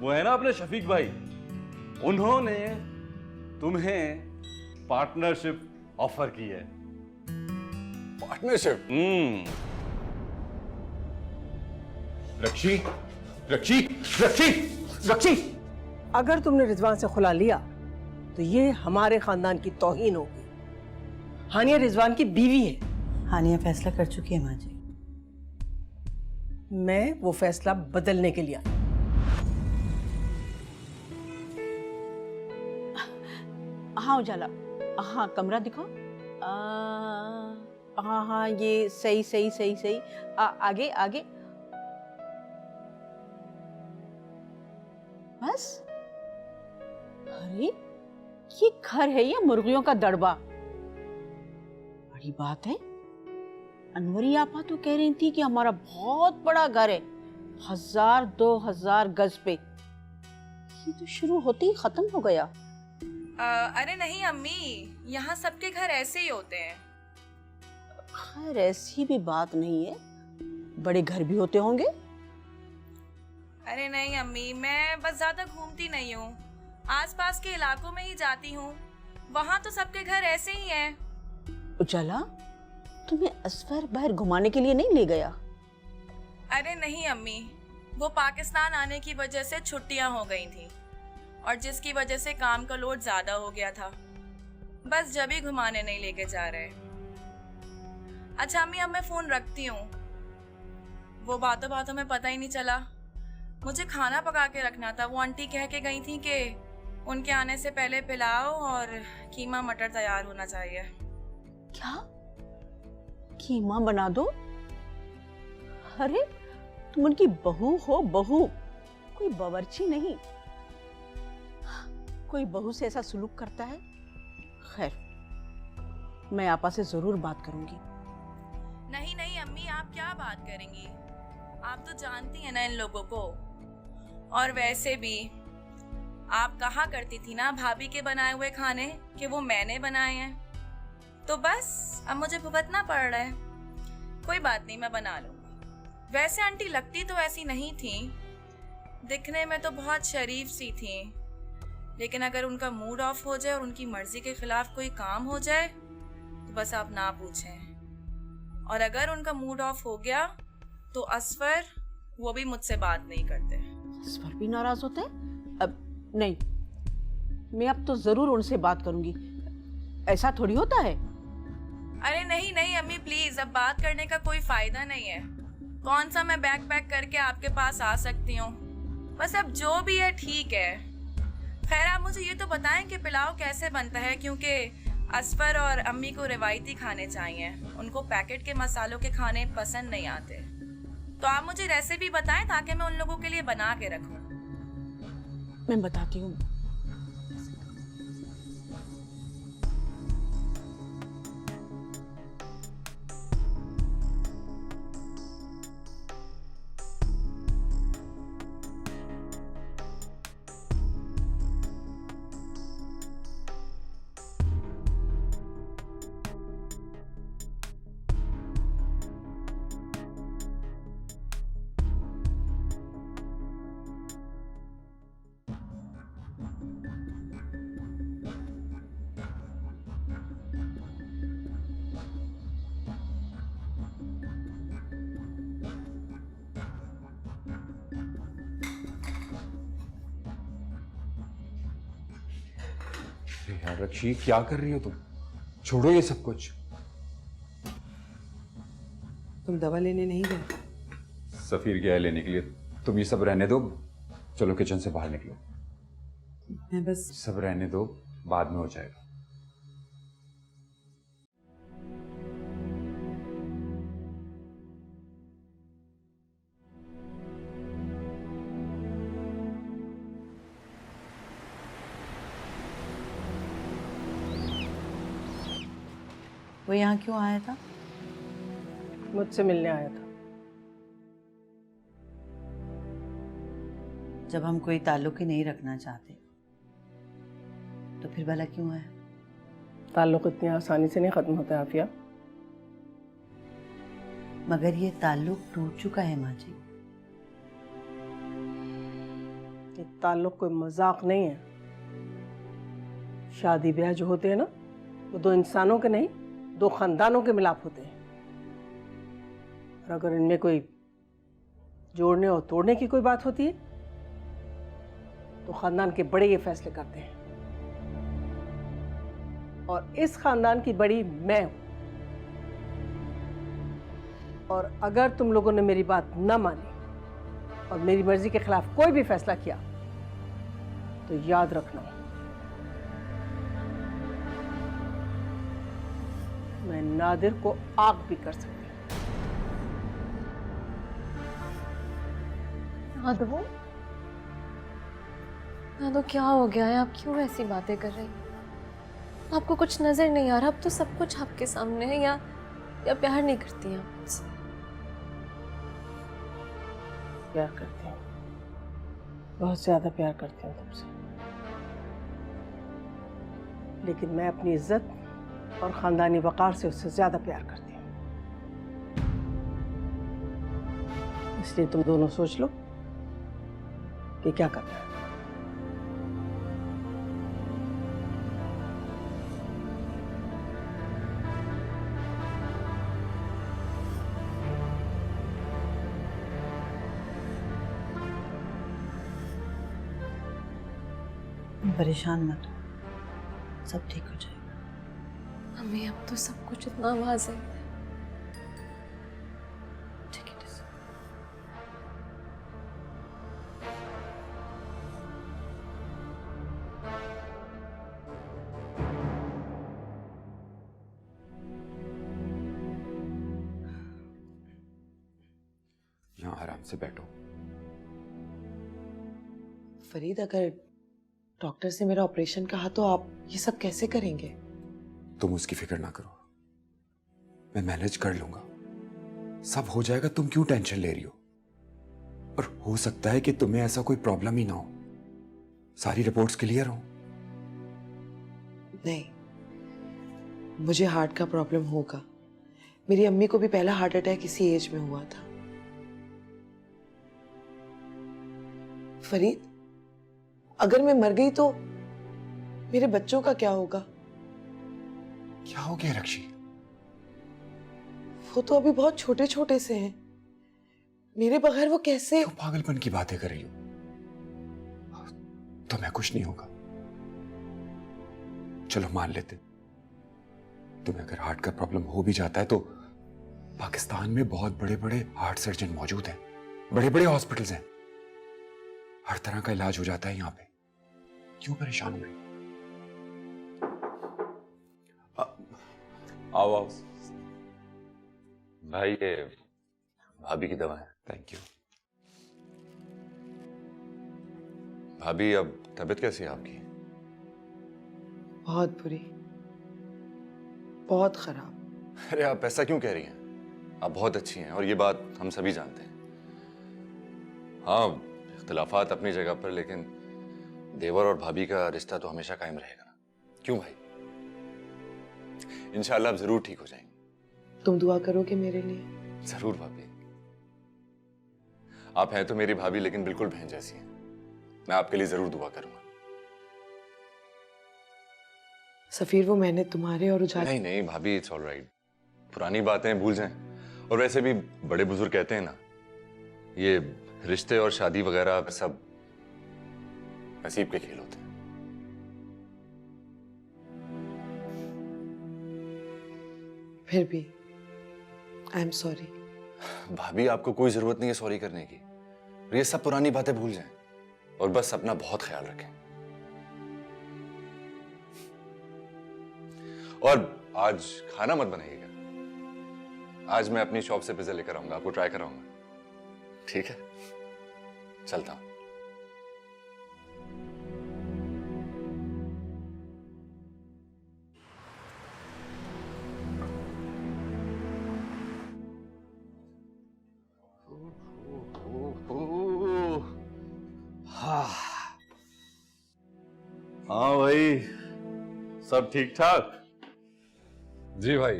वो है ना अपने शफीक भाई, उन्होंने तुम्हें पार्टनरशिप ऑफर की है। पार्टनरशिप? रक्षी, रक्षी, रक्षी, रक्षी! अगर तुमने रिजवान से खुला लिया तो ये हमारे खानदान की तौहीन होगी। हानिया रिजवान की बीवी है। हानिया फैसला कर चुकी है माँ जी। मैं वो फैसला बदलने के लिए आई। हाँ उजाला, हाँ कमरा दिखाओ। हाँ हाँ ये सही सही सही सही। आगे आगे। बस। अरे ये घर है या मुर्गियों का दड़बा? बड़ी बात है। अनवरी आपा तो कह रही थी कि हमारा बहुत बड़ा घर है, 1000-2000 गज पे। ये तो शुरू होते ही खत्म हो गया। अरे नहीं अम्मी, यहाँ सबके घर ऐसे ही होते हैं। खैर ऐसी भी बात नहीं है, बड़े घर भी होते होंगे। अरे नहीं अम्मी, मैं बस ज्यादा घूमती नहीं हूँ, आसपास के इलाकों में ही जाती हूँ। वहाँ तो सबके घर ऐसे ही हैं। उजाला, तुम्हें असफर बाहर घुमाने के लिए नहीं ले गया? अरे नहीं अम्मी, वो पाकिस्तान आने की वजह से छुट्टियाँ हो गई थी और जिसकी वजह से काम का लोड ज्यादा हो गया था। बस जब ही घुमाने नहीं लेके जा रहे। अच्छा अम्मी, अब मैं फोन रखती हूँ। वो बातों बातों में पता ही नहीं चला, मुझे खाना पका के रखना था। वो आंटी कह के गई थी कि उनके आने से पहले पुलाव और कीमा मटर तैयार होना चाहिए। क्या? कीमा बना दो? अरे तुम उनकी बहू हो, बहू, कोई बावर्ची नहीं। कोई बहू से ऐसा सुलूक करता है? खैर, मैं आपा से जरूर बात करूंगी। नहीं नहीं अम्मी, आप क्या बात करेंगी? आप तो जानती हैं ना इन लोगों को। और वैसे भी आप कहा करती थी ना भाभी के बनाए हुए खाने कि वो मैंने बनाए हैं, तो बस अब मुझे भुगतना पड़ रहा है। कोई बात नहीं, मैं बना लूंगी। वैसे आंटी लगती तो ऐसी नहीं थी, दिखने में तो बहुत शरीफ सी थी, लेकिन अगर उनका मूड ऑफ हो जाए और उनकी मर्जी के खिलाफ कोई काम हो जाए तो बस आप ना पूछें। और अगर उनका मूड ऑफ हो गया तो असफर, वो भी मुझसे बात नहीं करते। असफर भी नाराज होते हैं? अब नहीं, मैं अब तो जरूर उनसे बात करूंगी। ऐसा थोड़ी होता है। अरे नहीं नहीं अम्मी प्लीज, अब बात करने का कोई फायदा नहीं है। कौन सा मैं बैग पैक करके आपके पास आ सकती हूँ? बस अब जो भी है ठीक है। खैर आप मुझे ये तो बताएं कि पुलाव कैसे बनता है, क्योंकि असफर और अम्मी को रिवायती खाने चाहिए, उनको पैकेट के मसालों के खाने पसंद नहीं आते। तो आप मुझे रेसिपी बताएं ताकि मैं उन लोगों के लिए बना के रखूं। मैं बताती हूँ। यार रक्षी, क्या कर रही हो तुम? छोड़ो ये सब कुछ। तुम दवा लेने नहीं गए? सफीर गया है लेने के लिए, तुम ये सब रहने दो। चलो किचन से बाहर निकलो। मैं बस सब रहने दो, बाद में हो जाएगा। वो यहाँ क्यों आया था? मुझसे मिलने आया था। जब हम कोई ताल्लुक ही नहीं रखना चाहते तो फिर भला क्यों आया? ताल्लुक इतनी आसानी से नहीं खत्म होता आफिया। मगर ये ताल्लुक टूट चुका है माँ जी। ये ताल्लुक कोई मजाक नहीं है। शादी ब्याह जो होते हैं ना, वो दो इंसानों के नहीं, दो खानदानों के मिलाप होते हैं। और अगर इनमें कोई जोड़ने और तोड़ने की कोई बात होती है तो खानदान के बड़े ये फैसले करते हैं, और इस खानदान की बड़ी मैं हूं। और अगर तुम लोगों ने मेरी बात न मानी और मेरी मर्जी के खिलाफ कोई भी फैसला किया तो याद रखना, मैं नादिर को आग भी कर सकती हूँ। यादव, यादव क्या हो गया है? आप क्यों ऐसी बातें कर रही हैं? आपको कुछ नजर नहीं आ रहा? अब तो सब कुछ आपके सामने है। या प्यार नहीं करती हैं आप मुझसे? प्यार करती हूँ, बहुत ज्यादा प्यार करती हूँ तुमसे, लेकिन मैं अपनी इज्जत और खानदानी वकार से उससे ज्यादा प्यार करती हूँ। इसलिए तुम दोनों सोच लो कि क्या करना है। परेशान मत हो, सब ठीक हो जाएगा। हमें अब तो सब कुछ इतना वाज़ेह है। ठीक है। यहाँ आराम से बैठो। फरीद, अगर डॉक्टर से मेरा ऑपरेशन कहा तो आप ये सब कैसे करेंगे? तुम उसकी फिक्र ना करो, मैं मैनेज कर लूंगा, सब हो जाएगा। तुम क्यों टेंशन ले रही हो? और हो सकता है कि तुम्हें ऐसा कोई प्रॉब्लम ही ना हो। सारी रिपोर्ट्स क्लियर हो? नहीं, मुझे हार्ट का प्रॉब्लम होगा। मेरी अम्मी को भी पहला हार्ट अटैक इसी एज में हुआ था। फरीद, अगर मैं मर गई तो मेरे बच्चों का क्या होगा? क्या हो गया रक्षी? वो तो अभी बहुत छोटे छोटे से हैं। मेरे बगैर वो कैसे? क्यों पागलपन की बातें कर रही हो? तुम्हें कुछ नहीं होगा। चलो मान लेते, तुम्हें अगर हार्ट का प्रॉब्लम हो भी जाता है तो पाकिस्तान में बहुत बड़े बड़े हार्ट सर्जन मौजूद हैं, बड़े बड़े हॉस्पिटल्स हैं, हर तरह का इलाज हो जाता है यहाँ पे। क्यों परेशान हो रही? आओ आओ भाई, ये भाभी की दवा है। Thank you. भाभी, अब तबीयत कैसी है आपकी? बहुत बुरी, बहुत खराब। अरे आप ऐसा क्यों कह रही हैं? आप बहुत अच्छी हैं और ये बात हम सभी जानते हैं। हाँ, इख्तिलाफात अपनी जगह पर, लेकिन देवर और भाभी का रिश्ता तो हमेशा कायम रहेगा ना। क्यों भाई? इंशाल्लाह आप जरूर ठीक हो जाएंगे। तुम दुआ करोगे मेरे लिए? जरूर भाभी। आप हैं तो मेरी भाभी, लेकिन बिल्कुल बहन जैसी हैं। मैं आपके लिए जरूर दुआ करूंगा। सफीर, वो मैंने तुम्हारे और उजाला... नहीं नहीं भाभी, इट्स ऑलराइट। पुरानी बातें भूल जाएं। और वैसे भी बड़े बुजुर्ग कहते हैं ना, ये रिश्ते और शादी वगैरह सब नसीब के खेल होते हैं। फिर भी आई एम सॉरी। भाभी, आपको कोई जरूरत नहीं है सॉरी करने की। ये सब पुरानी बातें भूल जाएं और बस अपना बहुत ख्याल रखें। और आज खाना मत बनाइएगा। आज मैं अपनी शॉप से पिज्जा लेकर आऊंगा, आपको ट्राई कराऊंगा। ठीक है, चलता हूं। हाँ भाई, सब ठीक ठाक? जी भाई,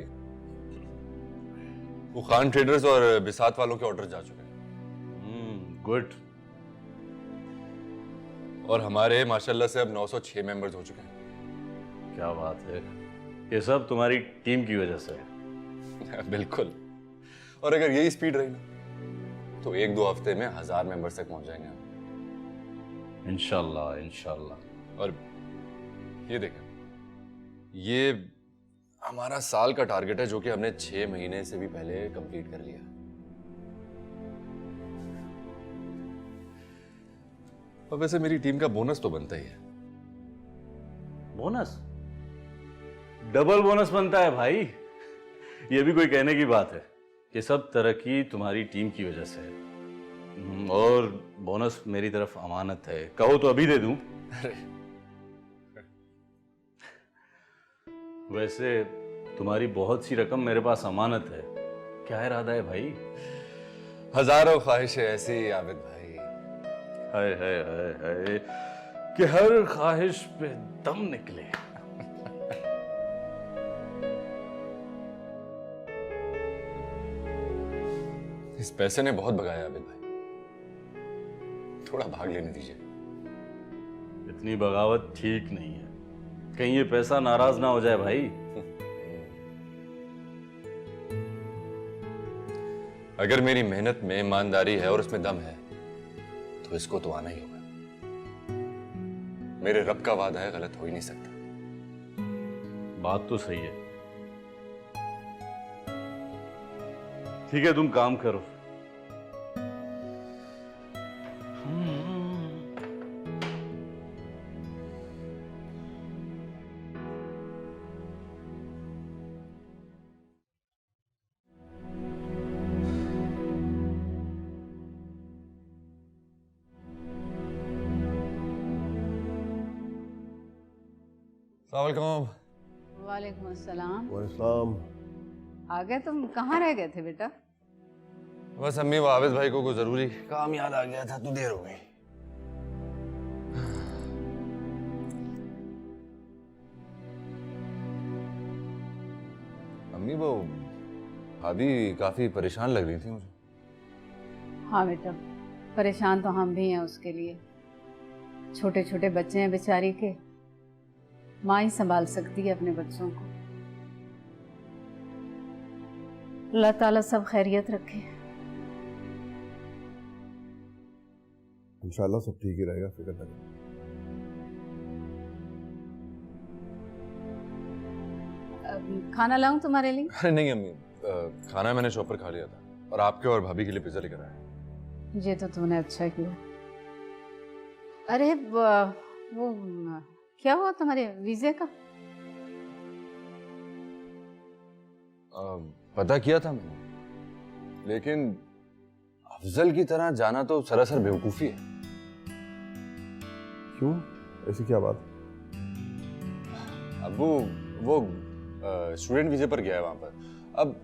वो खान ट्रेडर्स और बिसात वालों के ऑर्डर जा चुके हैं। गुड। और हमारे माशाल्लाह से अब 906 मेंबर्स हो चुके हैं। क्या बात है, ये सब तुम्हारी टीम की वजह से है। बिल्कुल। और अगर यही स्पीड रही ना तो 1-2 हफ्ते में 1000 मेंबर्स तक पहुंच जाएंगे हम। इंशाल्लाह इंशाल्लाह। और ये देखें, ये हमारा साल का टारगेट है जो कि हमने 6 महीने से भी पहले कंप्लीट कर लिया। और वैसे मेरी टीम का बोनस तो बनता ही है। बोनस? डबल बोनस बनता है भाई। ये भी कोई कहने की बात है? ये सब तरक्की तुम्हारी टीम की वजह से है। और बोनस मेरी तरफ अमानत है, कहो तो अभी दे दूं। वैसे तुम्हारी बहुत सी रकम मेरे पास अमानत है, क्या इरादा है भाई? हजारों ख्वाहिशें ऐसी आबिद भाई। हाय हाय हाय हाय, कि हर ख्वाहिश पे दम निकले। इस पैसे ने बहुत भगाया आबिद भाई, थोड़ा भाग लेने दीजिए। इतनी बगावत ठीक नहीं है, कहीं ये पैसा नाराज ना हो जाए भाई। अगर मेरी मेहनत में ईमानदारी है और उसमें दम है तो इसको तो आना ही होगा। मेरे रब का वादा है, गलत हो ही नहीं सकता। बात तो सही है। ठीक है, तुम काम करो। वालेकुम अस्सलाम। वालेकुम। आ गए तुम? कहाँ रह गए थे बेटा? बस अम्मी, वो आबिद भाई को कोई जरूरी काम याद आ गया था तो देर हो गई। अम्मी, वो भाभी काफी परेशान लग रही थी मुझे। हाँ बेटा, परेशान तो हम भी हैं उसके लिए। छोटे छोटे बच्चे हैं बेचारी के, माँ ही संभाल सकती है अपने बच्चों को। अल्लाह ताला सब खैरियत रखे। इंशाल्लाह सब ठीक ही रहेगा, फिक्र न करो। खाना लाऊं तुम्हारे लिए? अरे नहीं अम्मी, खाना मैंने शॉप पर खा लिया था और आपके और भाभी के लिए पिज्जा लेकर आया। ये तो तुमने अच्छा किया। अरे वो क्या हुआ तुम्हारे वीजे का? पता किया था मैंने, लेकिन अफजल की तरह जाना तो सरासर बेवकूफी है। क्यों, ऐसी क्या बात? अब वो स्टूडेंट वीजे पर गया है वहां पर। अब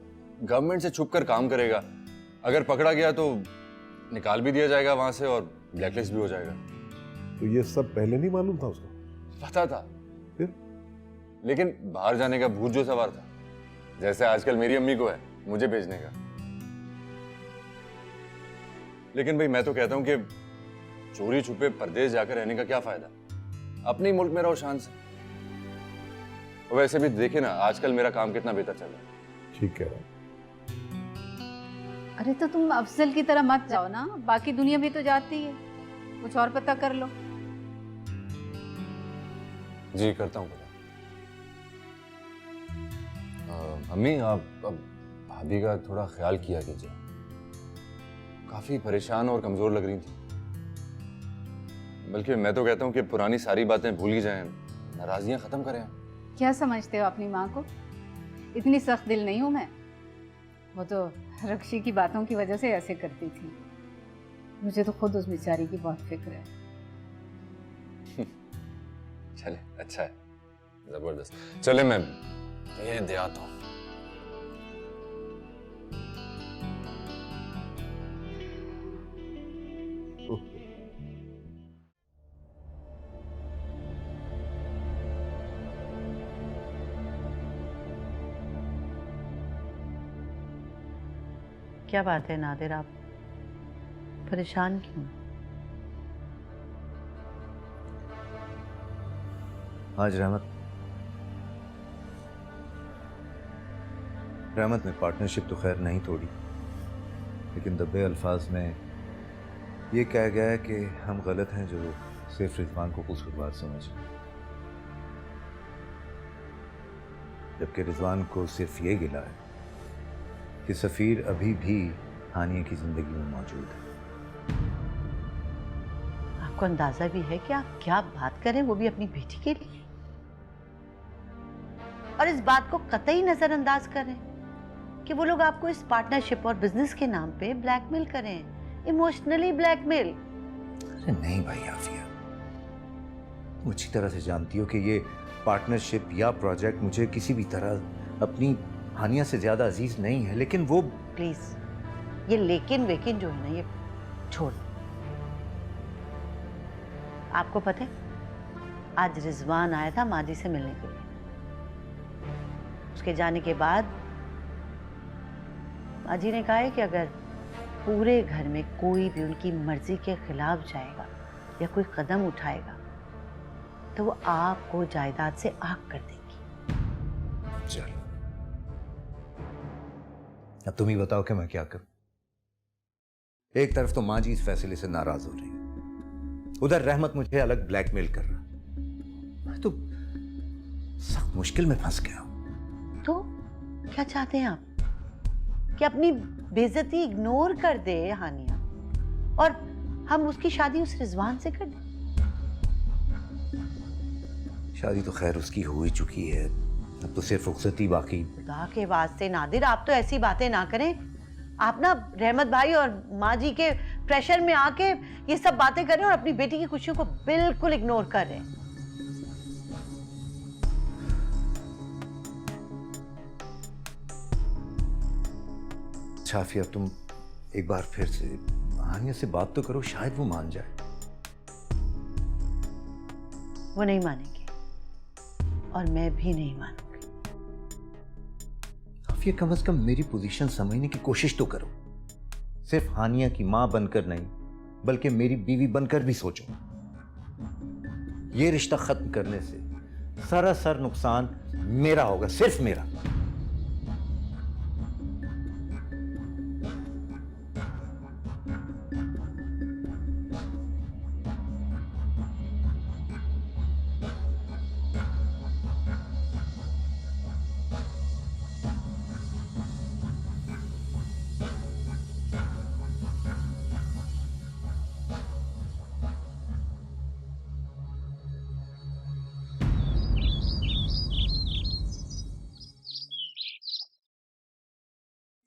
गवर्नमेंट से छुपकर काम करेगा, अगर पकड़ा गया तो निकाल भी दिया जाएगा वहां से और ब्लैकलिस्ट भी हो जाएगा। तो ये सब पहले नहीं मालूम था उसको? पता था, फिर? लेकिन बाहर जाने का भूत जो सवार था, जैसे आजकल मेरी अम्मी को है मुझे भेजने का। लेकिन भाई मैं तो कहता हूं कि चोरी छुपे परदेश जाकर रहने का क्या फायदा, अपने ही मुल्क में रहो शान से। और वैसे भी देखे ना आजकल मेरा काम कितना बेहतर चल रहा है। ठीक कह रहा हूं। अरे तो तुम अफजल की तरह मत जाओ ना, बाकी दुनिया भी तो जाती है, कुछ और पता कर लो। जी करता हूँ पता। अम्मी, आप अब भाभी का थोड़ा ख्याल किया कीजिए, काफी परेशान और कमजोर लग रही थी। बल्कि मैं तो कहता हूँ कि पुरानी सारी बातें भूल ही जाएं, नाराजियां खत्म करें। क्या समझते हो अपनी माँ को? इतनी सख्त दिल नहीं हूं मैं। वो तो रक्षी की बातों की वजह से ऐसे करती थी। मुझे तो खुद उस बेचारी की बहुत फिक्र है। चले, अच्छा है, जबरदस्त। चले मैं ये दे आता हूँ। क्या बात है नादिर, आप परेशान क्यों? आज रहमत ने पार्टनरशिप तो खैर नहीं तोड़ी, लेकिन दबे अल्फाज में ये कहा गया है कि हम गलत हैं जो सिर्फ रिजवान को कसूरवार समझें, जबकि रिजवान को सिर्फ ये गिला है कि सफ़ीर अभी भी हानिया की ज़िंदगी में मौजूद है। आपको अंदाजा भी है कि आप क्या बात करें, वो भी अपनी बेटी के लिए, और इस बात को कतई नजरअंदाज करें कि वो लोग आपको इस पार्टनरशिप और बिजनेस के नाम पे ब्लैकमेल करें, इमोशनली ब्लैकमेल। अरे नहीं भाई आफिया, तुम अच्छी तरह से जानती हो कि ये पार्टनरशिप या प्रोजेक्ट मुझे किसी भी तरह अपनी हानिया से ज्यादा अजीज नहीं है, लेकिन वो प्लीज ये लेकिन वेकिन जो है ना, ये छोड़। आपको पता है आज रिजवान आया था माजी से मिलने के लिए। उसके जाने के बाद माजी ने कहा है कि अगर पूरे घर में कोई भी उनकी मर्जी के खिलाफ जाएगा या कोई कदम उठाएगा तो वो आपको जायदाद से आग कर देंगी। चलो अब तुम ही बताओ कि मैं क्या करूं। एक तरफ तो माँ जी इस फैसले से नाराज हो रही है, उधर रहमत मुझे अलग ब्लैकमेल कर रहा है। मैं तो सख्त मुश्किल में फंस गया हूं। तो क्या चाहते हैं आप कि अपनी बेइज्जती इग्नोर कर दे हानिया और हम उसकी शादी उस रिजवान से कर दें? शादी तो खैर उसकी हो ही चुकी है, अब तो सिर्फ रुखसती बाकी। खुदा के वास्ते नादिर, आप तो ऐसी बातें ना करें। आप ना रहमत भाई और माँ जी के प्रेशर में आके ये सब बातें कर रहे हैं और अपनी बेटी की खुशियों को बिल्कुल इग्नोर कर रहे हैं। छाफिया तुम एक बार फिर से हानिया से बात तो करो, शायद वो मान जाए। वो नहीं मानेंगे और मैं भी नहीं मानूंगी। ये कम से कम मेरी पोजीशन समझने की कोशिश तो करो। सिर्फ हानिया की मां बनकर नहीं बल्कि मेरी बीवी बनकर भी सोचो। ये रिश्ता खत्म करने से सरासर नुकसान मेरा होगा, सिर्फ मेरा।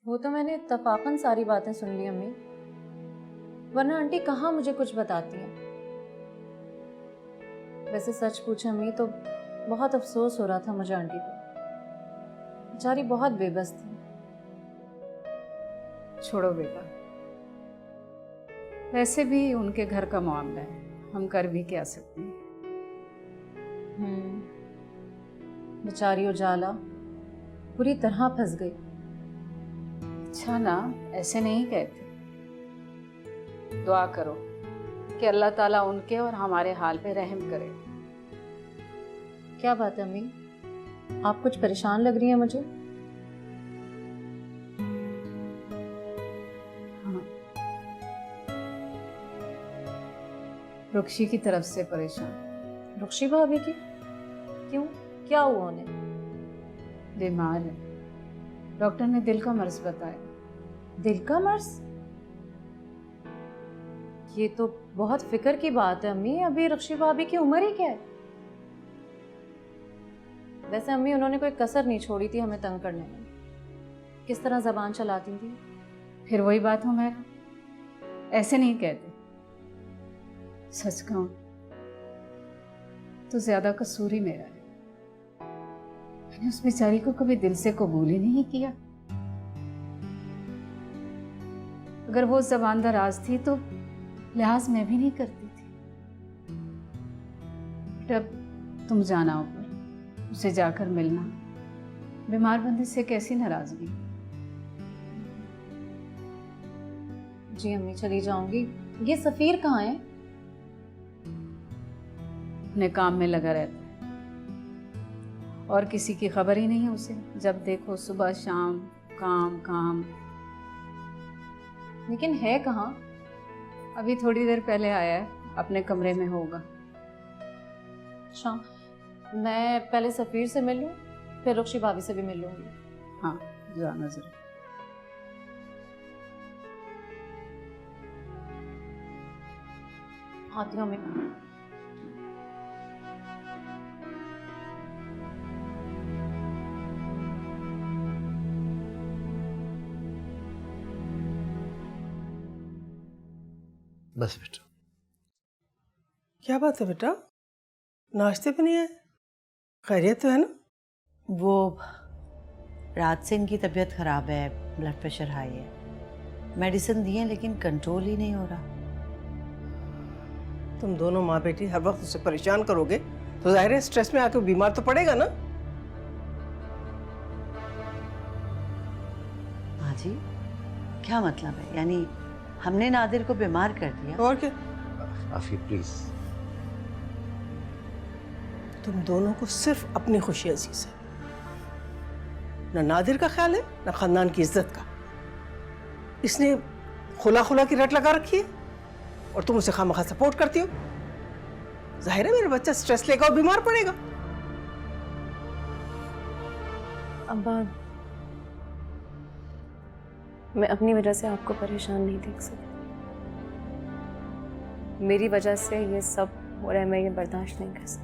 वो तो मैंने इत्तफाकन सारी बातें सुन ली अम्मी, वरना आंटी कहाँ मुझे कुछ बताती हैं। वैसे सच पूछे अम्मी तो बहुत अफसोस हो रहा था मुझे आंटी को, बेचारी बहुत बेबस थी। छोड़ो बेटा, वैसे भी उनके घर का मामला है, हम कर भी क्या सकते हैं। बेचारी उजाला पूरी तरह फंस गई। अच्छा ना, ऐसे नहीं कहते। दुआ करो कि अल्लाह ताला उनके और हमारे हाल पे रहम करे। क्या बात है अम्मी, आप कुछ परेशान लग रही हैं मुझे। हाँ, रुक्शी की तरफ से परेशान। रुक्शी भाभी की? क्यों, क्या हुआ उन्हें? बीमार है, डॉक्टर ने दिल का मर्ज बताया। दिल का मर्ज? ये तो बहुत फिक्र की बात है अम्मी, अभी रुक्शी भाभी की उम्र ही क्या है। वैसे अम्मी उन्होंने कोई कसर नहीं छोड़ी थी हमें तंग करने में, किस तरह जबान चलाती थी। फिर वही बात हो मेरा, ऐसे नहीं कहते। सच कहूं तो ज्यादा कसूर ही मेरा है। मैंने उस बेचारी को कभी दिल से कबूल ही नहीं किया। अगर वो ज़बान दराज थी तो लिहाज मैं भी नहीं करती थी। तब तुम जाना ऊपर, उसे जाकर मिलना। बीमार बंदे से कैसी नाराजगी। जी अम्मी चली जाऊंगी। ये सफीर कहाँ है? अपने काम में लगा रहता है, और किसी की खबर ही नहीं उसे। जब देखो सुबह शाम काम काम। लेकिन है कहाँ? अभी थोड़ी देर पहले आया है, अपने कमरे में होगा। शाम, मैं पहले सफ़ीर से मिल लूँ, फिर रुक्शी भाभी से भी मिल लूँगी। हाँ, जाना जरूर। आती हूँ मैं। बस बेटा। क्या बात है बेटा, नाश्ते पे नहीं आए? खैरियत तो है ना? वो रात से इनकी तबीयत खराब है, ब्लड प्रेशर हाई है। मेडिसिन दी है लेकिन कंट्रोल ही नहीं हो रहा। तुम दोनों माँ बेटी हर वक्त उसे परेशान करोगे तो जाहिर है स्ट्रेस में आके वो बीमार तो पड़ेगा ना। माँ जी, क्या मतलब है? यानी हमने नादिर को बीमार कर दिया? और क्या, आफिया प्लीज। तुम दोनों को सिर्फ अपनी खुशी अजीज है, ना नादिर का ख्याल है ना खानदान की इज्जत का। इसने खुला खुला की रट लगा रखी है और तुम उसे खामखा सपोर्ट करती हो। जाहिर है मेरा बच्चा स्ट्रेस लेगा और बीमार पड़ेगा। अब्बा, मैं अपनी वजह से आपको परेशान नहीं देख सकती। मेरी वजह से ये सब हो रहा है, मैं ये बर्दाश्त नहीं कर सकती।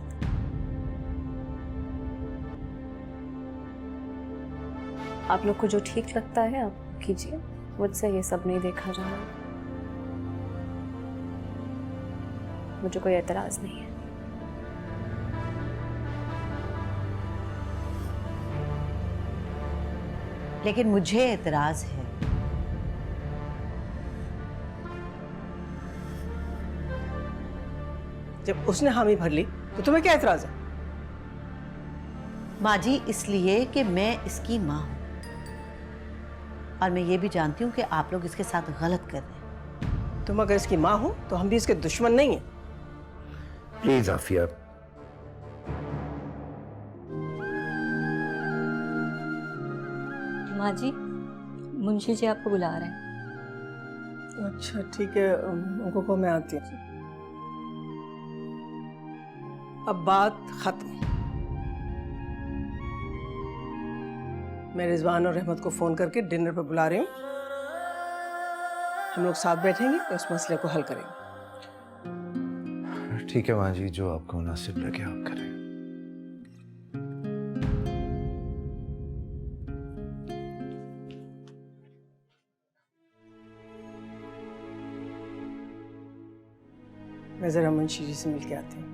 आप लोग को जो ठीक लगता है आप कीजिए, मुझसे ये सब नहीं देखा जा रहा। मुझे कोई एतराज नहीं है। लेकिन मुझे एतराज है। जब उसने हामी भर ली तो तुम्हें क्या एतराज है? माँ जी, इसलिए कि मैं इसकी माँ हूं और मैं ये भी जानती हूँ कि आप लोग इसके साथ गलत कर रहे हैं। तुम अगर इसकी माँ हो तो हम भी इसके दुश्मन नहीं हैं। प्लीज आफिया। माँ जी, मुंशी जी आपको बुला रहे हैं। अच्छा ठीक है, उनको को मैं आती हूँ। अब बात खत्म। मैं रिजवान और रहमत को फोन करके डिनर पर बुला रही हूँ। हम लोग साथ बैठेंगे और इस मसले को हल करेंगे। ठीक है माँ जी, जो आपको मुनासिब लगे आप करें। मैं जरा मुंशी जी से मिल के आती हूँ।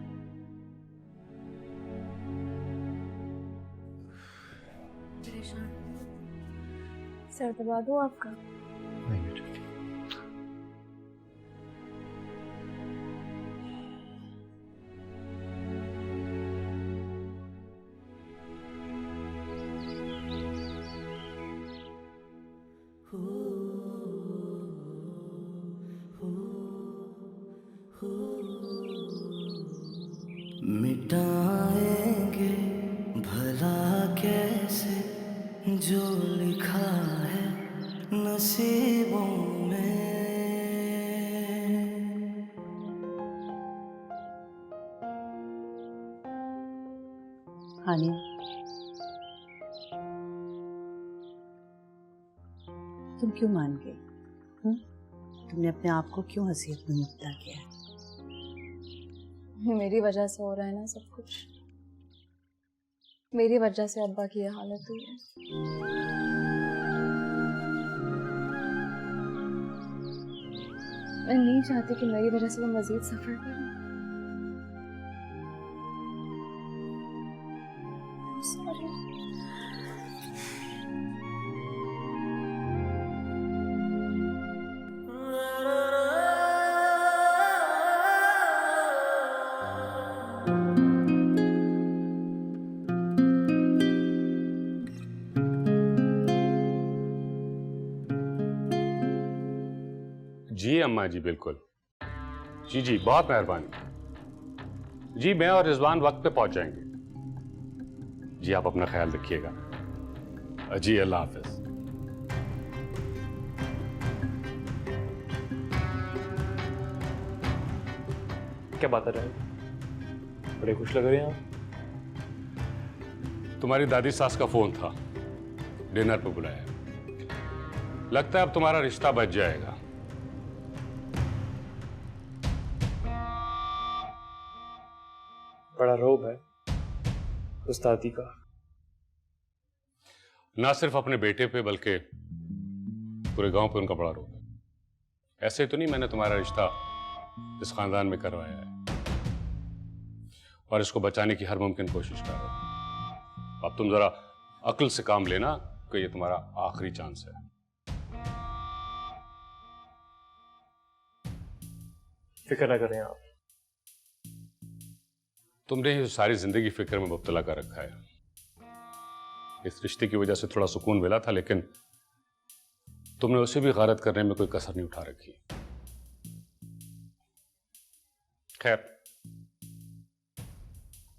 सर दबा दूँ आपका? नहीं बेटा। मिटाएंगे भला कैसे जो लिखा है नसीबों में। हानिया, तुम क्यों मान गई? तुमने अपने आप को क्यों हसीयत में मुब्तला किया? मेरी वजह से हो रहा है ना सब कुछ। मेरी वजह से अब्बा की ये हालत हुई है। मैं नहीं चाहती कि मेरी वजह से वो मजीद सफर करें। Sorry. जी अम्मा जी, बिल्कुल। जी जी, बहुत मेहरबानी जी। मैं और रिजवान वक्त पे पहुंच जाएंगे। जी आप अपना ख्याल रखिएगा। जी अल्लाह हाफिज। क्या बात है राय, बड़े खुश लग रहे हैं आप। तुम्हारी दादी सास का फोन था, डिनर पे बुलाया। लगता है अब तुम्हारा रिश्ता बच जाएगा। बड़ा रोब है उस दादी का। ना सिर्फ अपने बेटे पे बल्कि पूरे गांव पे उनका बड़ा रोब है। ऐसे तो नहीं मैंने तुम्हारा रिश्ता इस खानदान में करवाया है और इसको बचाने की हर मुमकिन कोशिश कर रहा हूं। अब तुम जरा अक्ल से काम लेना कि ये तुम्हारा आखिरी चांस है। फिक्र ना करें आप। तुमने ये सारी जिंदगी फिक्र में मुब्तला कर रखा है। इस रिश्ते की वजह से थोड़ा सुकून मिला था, लेकिन तुमने उसे भी गारत करने में कोई कसर नहीं उठा रखी। खैर,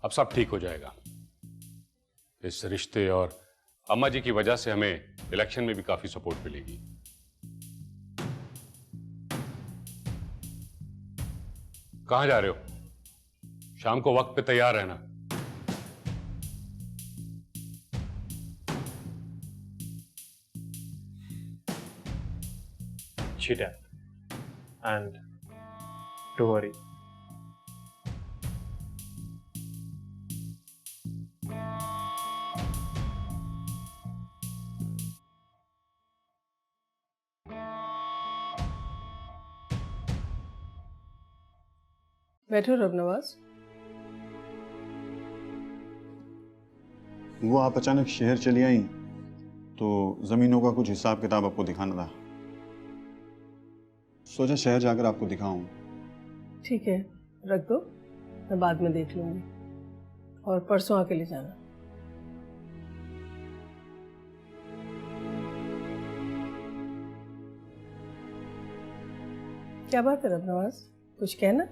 अब सब ठीक हो जाएगा। इस रिश्ते और अम्मा जी की वजह से हमें इलेक्शन में भी काफी सपोर्ट मिलेगी। कहां जा रहे हो? शाम को वक्त पे तैयार रहना। जी डैड, एंड डोंट वरी। बैठो रबनवाज। वो आप अचानक शहर चली आई तो जमीनों का कुछ हिसाब किताब आपको दिखाना था। सोचा शहर जाकर आपको दिखाऊं। ठीक है, रख दो, मैं बाद में देख लूंगी। और परसों आके ले जाना। क्या बात है रबनवाज, कुछ कहना?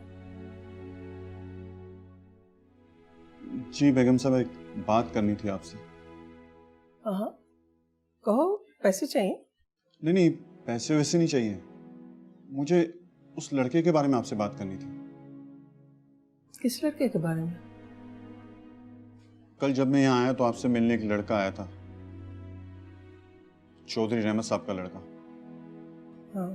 जी बेगम साहब, एक बात करनी थी आपसे। हाँ कहो, पैसे चाहिए? नहीं, पैसे वैसे नहीं चाहिए। मुझे उस लड़के के बारे में आपसे बात करनी थी। किस लड़के के बारे में? कल जब मैं यहाँ आया तो आपसे मिलने एक लड़का आया था, चौधरी रहमत साहब का लड़का। हाँ।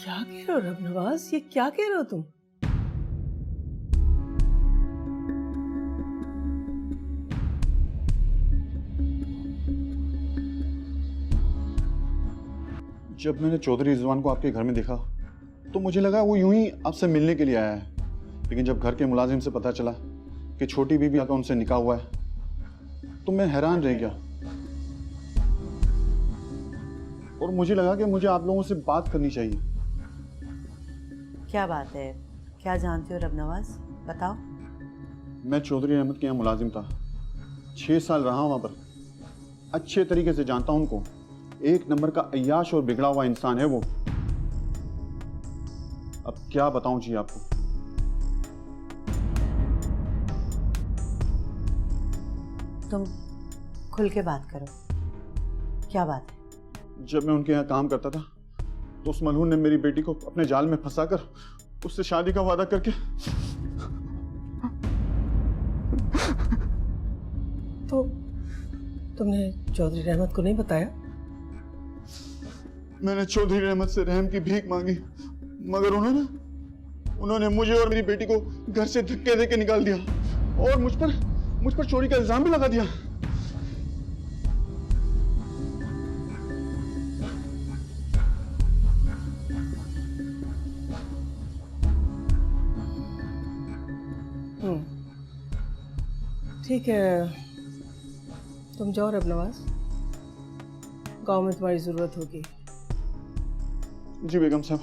क्या कह रहे हो रबनवाज, ये क्या कह रहे हो तुम? जब मैंने चौधरी रिजवान को आपके घर में देखा तो मुझे लगा वो यूं ही आपसे मिलने के लिए आया है, लेकिन जब घर के मुलाजिम से पता चला कि छोटी बीबी का उनसे निकाह हुआ है तो मैं हैरान रह गया और मुझे लगा कि मुझे आप लोगों से बात करनी चाहिए। क्या बात है, क्या जानते हो रबनवाज, बताओ। मैं चौधरी अहमद के यहाँ मुलाजिम था, 6 साल रहा वहाँ पर। अच्छे तरीके से जानता हूँ उनको। एक नंबर का अय्याश और बिगड़ा हुआ इंसान है वो। अब क्या बताऊं जी आपको। तुम खुल के बात करो, क्या बात है? जब मैं उनके यहाँ काम करता था तो उस मलहून ने मेरी बेटी को अपने जाल में फंसाकर उससे शादी का वादा करके तो तुमने चौधरी रहमत को नहीं बताया? मैंने चौधरी रहमत से रहम की भीख मांगी, मगर उन्होंने मुझे और मेरी बेटी को घर से धक्के देके निकाल दिया और मुझ पर चोरी का इल्जाम भी लगा दिया। ठीक है, तुम जाओ रबनवाज, गांव में तुम्हारी जरूरत होगी। जी बेगम साहब।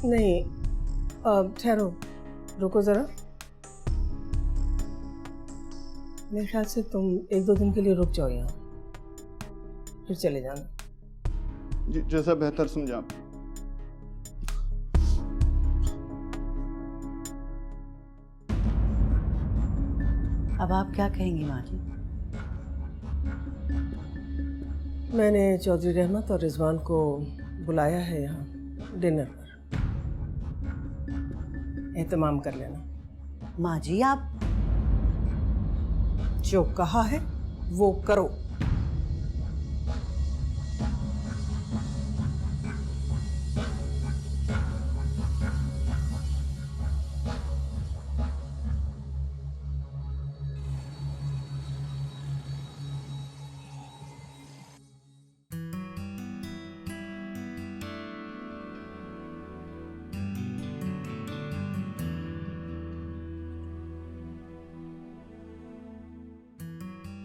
नहीं, ठहरो, रुको ज़रा। मेरे ख्याल से तुम 1-2 दिन के लिए रुक जाओ यहाँ, फिर चले जाना। जैसा बेहतर समझे आप। अब आप क्या कहेंगी माँ जी? मैंने चौधरी रहमत और रिजवान को बुलाया है यहाँ डिनर पर, एहतमाम कर लेना। माँ जी आप जो कहा है वो करो।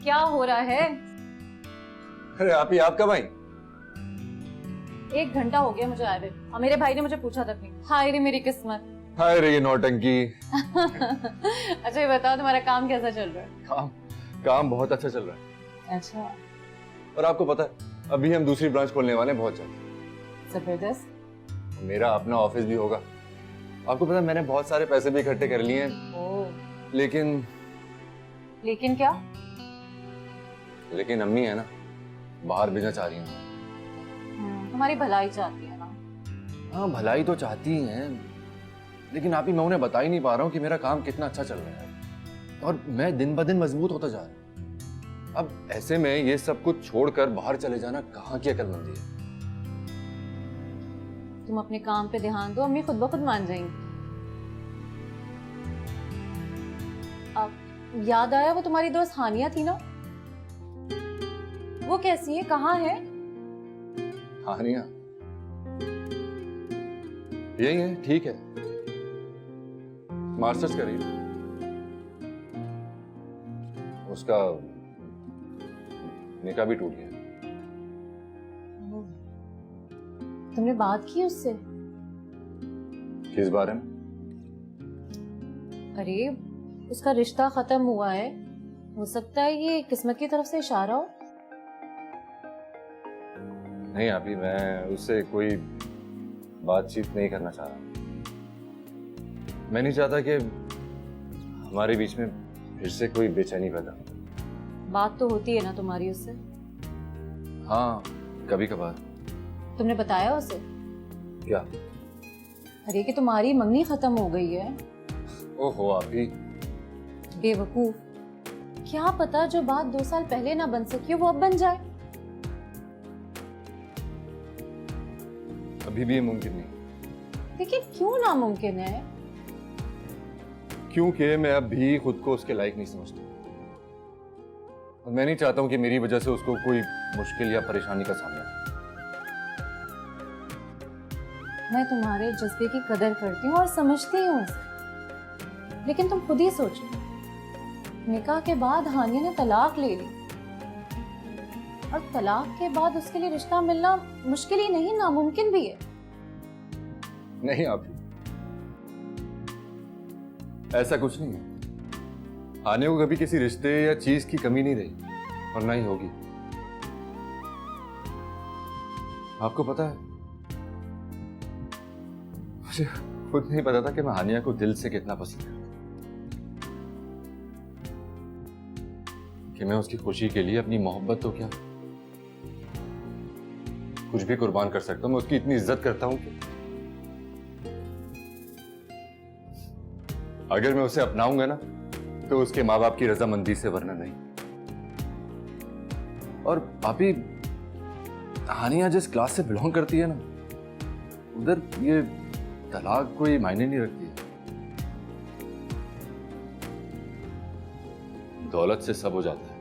क्या हो रहा है? अरे आप ही, आप कब आई? 1 घंटा हो गया मुझे आए हुए, और मेरे भाई ने मुझे पूछा तक नहीं। हाय रे मेरी किस्मत। हाय रे ये नौटंकी। अच्छा ये बताओ तुम्हारा काम कैसा चल रहा है? काम बहुत अच्छा चल रहा है। अच्छा, और आपको पता है अभी हम दूसरी ब्रांच खोलने वाले हैं बहुत जल्द। जबरदस्त। मेरा अपना ऑफिस भी होगा। आपको पता है मैंने बहुत सारे पैसे भी इकट्ठे कर लिए हैं। ओह। लेकिन क्या? लेकिन अम्मी है ना, बाहर भेजना चाह रही हैं। तुम्हारी भलाई चाहती है ना? हाँ भलाई तो चाहती ही हैं, लेकिन आप ही मैं उन्हें बता ही नहीं पा रहा हूँ कि मेरा काम कितना अच्छा चल रहा है और मैं दिन ब दिन मजबूत होता जा रहा हूँ। अब ऐसे में ये सब कुछ छोड़कर बाहर चले जाना कहाँ की अक्लमंदी है। तुम अपने काम पे ध्यान दो, अम्मी खुद ब खुद मान जाएंगी। अब याद आया, वो तुम्हारी दोस्त हानिया थी ना, वो कैसी है, कहाँ है? हानिया यही है, ठीक है, मास्टर्स कर रही है। उसका निकाह भी टूट गया। तुमने बात की उससे? किस बारे में? अरे उसका रिश्ता खत्म हुआ है, हो सकता है ये किस्मत की तरफ से इशारा हो। नहीं अभी मैं उससे कोई बातचीत नहीं करना चाह रहा। मैं नहीं चाहता कि हमारे बीच में फिर से कोई बेचैनी पैदा हो। बात तो होती है ना तुम्हारी उससे? हाँ कभी कभार। तुमने बताया उसे? क्या? अरे कि तुम्हारी मंगनी खत्म हो गई है। ओहो आप ही बेवकूफ, क्या पता जो बात 2 साल पहले ना बन सकी वो अब बन जाए। अभी भी ये मुमकिन नहीं। लेकिन क्यों नामुमकिन है? क्योंकि मैं अब भी खुद को उसके लायक नहीं समझता और मैं नहीं चाहता हूं कि मेरी वजह से उसको कोई मुश्किल या परेशानी का सामना हो। मैं तुम्हारे जज्बे की कदर करती हूँ और समझती हूँ उसे, लेकिन तुम खुद ही सोचो, निकाह के बाद हानिया ने तलाक ले ली और तलाक के बाद उसके लिए रिश्ता मिलना मुश्किल ही नहीं नामुमकिन भी है। नहीं आप ऐसा कुछ नहीं है। हानिया को कभी किसी रिश्ते या चीज की कमी नहीं रही और ना ही होगी। आपको पता है मुझे खुद नहीं पता था कि मैं हानिया को दिल से कितना पसंद करता, कि मैं उसकी खुशी के लिए अपनी मोहब्बत तो क्या कुछ भी कुर्बान कर सकता हूं। मैं उसकी इतनी इज्जत करता हूं कि अगर मैं उसे अपनाऊंगा ना तो उसके माँ बाप की रजामंदी से, वरना नहीं। और भाभी हानिया जिस क्लास से बिलोंग करती है ना, उधर ये तलाक कोई मायने नहीं रखती है। दौलत से सब हो जाता है।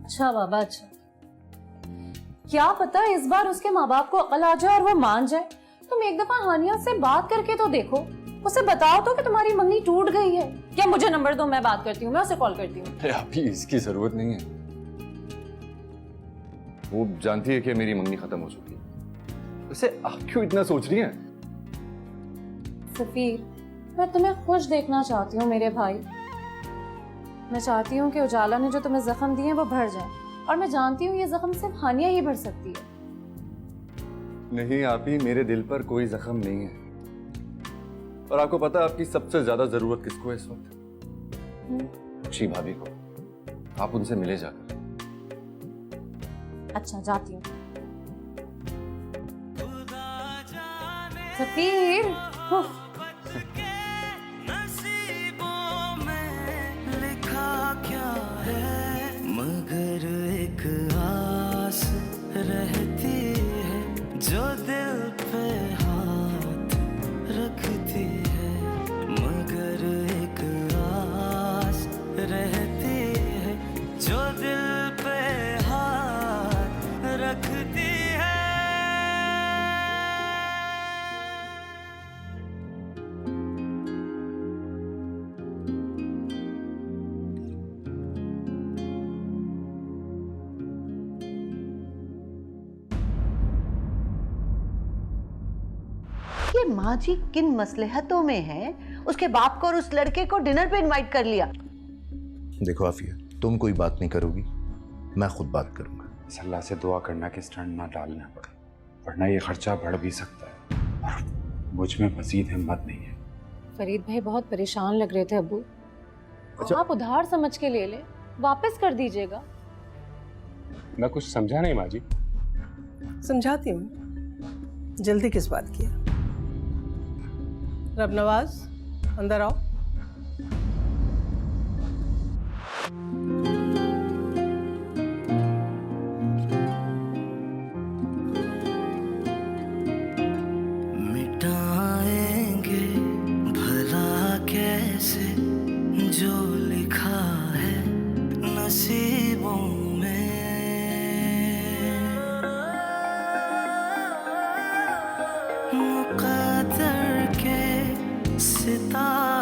अच्छा बाबा, अच्छा, क्या पता इस बार उसके माँ बाप को अकल आ जाए और वो मान जाए। तुम एक दफा हानिया से बात करके तो देखो, उसे बताओ तो कि तुम्हारी मंगनी टूट गई है। क्या मुझे नंबर दो, मैं बात करती हूँ, मैं उसे कॉल करती हूँ। अभी इसकी जरूरत नहीं है। वो जानती है कि मेरी मंगनी खत्म हो चुकी है। वैसे आप क्यों इतना सोच रही हैं? सफीर, मैं तुम्हें खुश देखना चाहती हूँ मेरे भाई। मैं चाहती हूँ कि उजाला ने जो तुम्हें जख्म दिए हैं वो भर जाए, और मैं जानती हूँ ये जख्म सिर्फ हानिया ही भर सकती है। नहीं आप ही, मेरे दिल पर कोई जख्म नहीं है। और आपको पता है आपकी सबसे ज्यादा जरूरत किसको है इस वक्त? अच्छी भाभी को। आप उनसे मिले जाकर। अच्छा, जाती हूँ। सफीर, लिखा क्या है मगर एक आस रहती है जो दिल पे हाथ रखती है, मगर एक आस रहती है जो दिल पे हाथ रखती है। ये माँ जी किन मसलहतों में है, उसके बाप को और उस लड़के को डिनर पे इनवाइट कर लिया। देखो आफिया, तुम कोई बात नहीं करोगी, मैं खुद बात करूंगा। अल्लाह से दुआ करना कि स्टंट ना डालना पड़े, वरना ये खर्चा बढ़ भी सकता है और मुझ में मजीद हिम्मत नहीं है। फरीद भाई बहुत परेशान लग रहे थे अब्बू। अच्छा। आप उधार समझ के ले ले, वापस कर दीजिएगा। मैं कुछ समझा नहीं माँ जी। समझाती हूँ, जल्दी किस बात की है? रब नवाज, अंदर आओ। मिटाएंगे भला कैसे जो लिखा है नसीबों में, मुक़द्दर के सितारे